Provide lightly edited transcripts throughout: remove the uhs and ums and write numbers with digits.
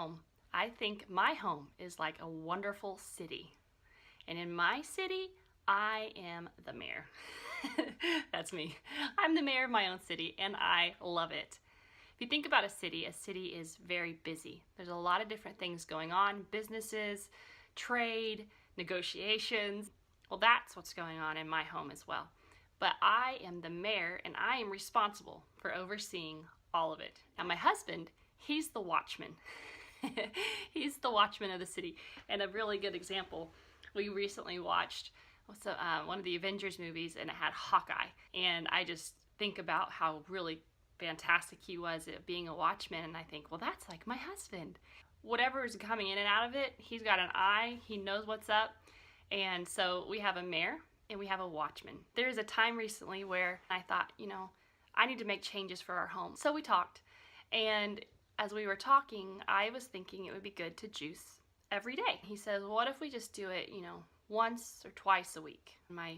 home. I think my home is like a wonderful city. And in my city, I am the mayor. That's me. I'm the mayor of my own city, and I love it. If you think about a city is very busy. There's a lot of different things going on, businesses, trade, negotiations. Well, that's what's going on in my home as well. But I am the mayor, and I am responsible for overseeing all of it. Now, my husband, he's the watchman. He's the watchman of the city. And a really good example, we recently watched one of the Avengers movies, and it had Hawkeye. And I just think about how really fantastic he was at being a watchman, and I think, well, that's like my husband. Whatever is coming in and out of it, he's got an eye, he knows what's up. And so we have a mayor and we have a watchman. There was a time recently where I thought, I need to make changes for our home. So we talked, and as we were talking, I was thinking it would be good to juice every day. He says, well, what if we just do it, once or twice a week? My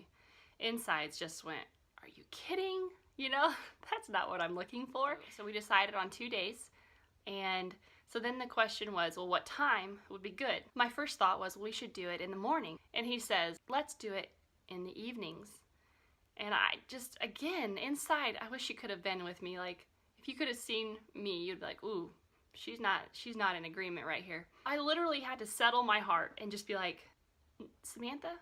insides just went, are you kidding? That's not what I'm looking for. So we decided on 2 days. And so then the question was, well, what time would be good? My first thought was, we should do it in the morning. And he says, let's do it in the evenings. And I just, again, inside, I wish you could have been with me. Like, if you could have seen me, you'd be like, ooh, she's not in agreement right here. I literally had to settle my heart and just be like, Samantha,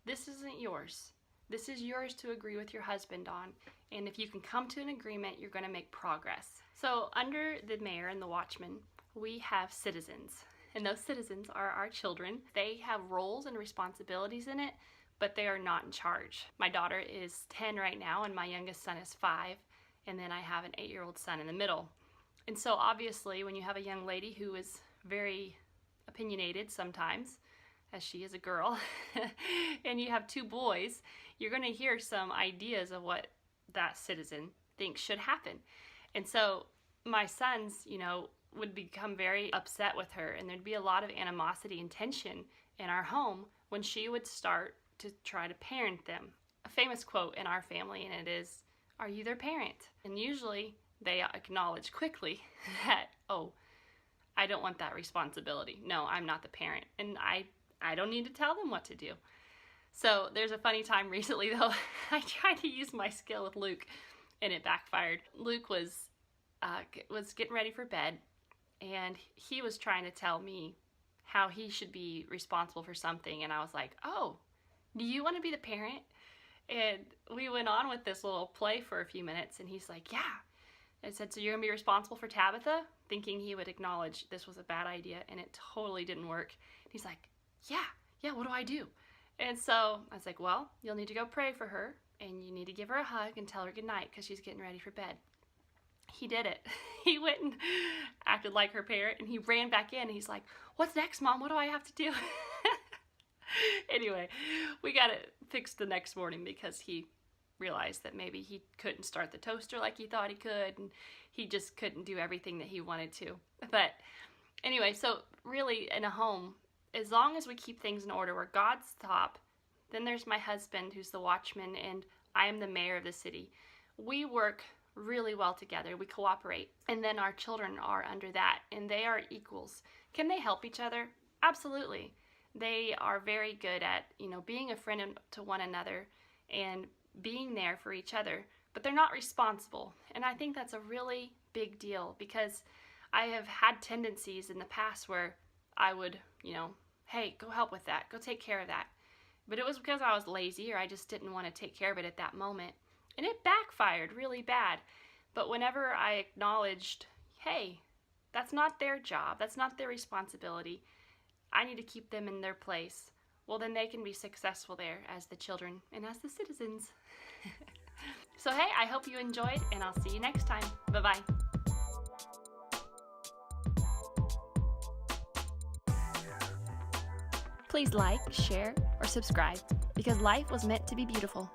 this isn't yours. This is yours to agree with your husband on. And if you can come to an agreement, you're going to make progress. So under the mayor and the watchman, we have citizens. And those citizens are our children. They have roles and responsibilities in it, but they are not in charge. My daughter is 10 right now, and my youngest son is 5. And then I have an 8-year-old son in the middle. And so obviously, when you have a young lady who is very opinionated sometimes, as she is a girl, and you have 2 boys, you're going to hear some ideas of what that citizen thinks should happen. And so my sons, would become very upset with her, and there'd be a lot of animosity and tension in our home when she would start to try to parent them. A famous quote in our family, and it is, are you their parent? And usually they acknowledge quickly that, oh, I don't want that responsibility. No, I'm not the parent. And I don't need to tell them what to do. So there's a funny time recently, though. I tried to use my skill with Luke, and it backfired. Luke was getting ready for bed, and he was trying to tell me how he should be responsible for something. And I was like, oh, do you want to be the parent? And we went on with this little play for a few minutes, and he's like, yeah. I said, so you're going to be responsible for Tabitha? Thinking he would acknowledge this was a bad idea, and it totally didn't work. He's like, yeah, what do I do? And so I was like, well, you'll need to go pray for her, and you need to give her a hug and tell her goodnight because she's getting ready for bed. He did it. He went and acted like her parent, and he ran back in, and he's like, what's next, Mom? What do I have to do? Anyway, we got it fixed the next morning because he realized that maybe he couldn't start the toaster like he thought he could, and he just couldn't do everything that he wanted to. But anyway, so really in a home, as long as we keep things in order, where God's top, then there's my husband who's the watchman, and I am the mayor of the city. We work really well together. We cooperate. And then our children are under that, and they are equals. Can they help each other? Absolutely. They are very good at, being a friend to one another and being there for each other, but they're not responsible. And I think that's a really big deal, because I have had tendencies in the past where I would, hey, go help with that, go take care of that. But it was because I was lazy, or I just didn't want to take care of it at that moment. And it backfired really bad. But whenever I acknowledged, hey, that's not their job, that's not their responsibility, I need to keep them in their place, well, then they can be successful there as the children and as the citizens. So hey, I hope you enjoyed, and I'll see you next time. Bye-bye. Please like, share, or subscribe, because life was meant to be beautiful.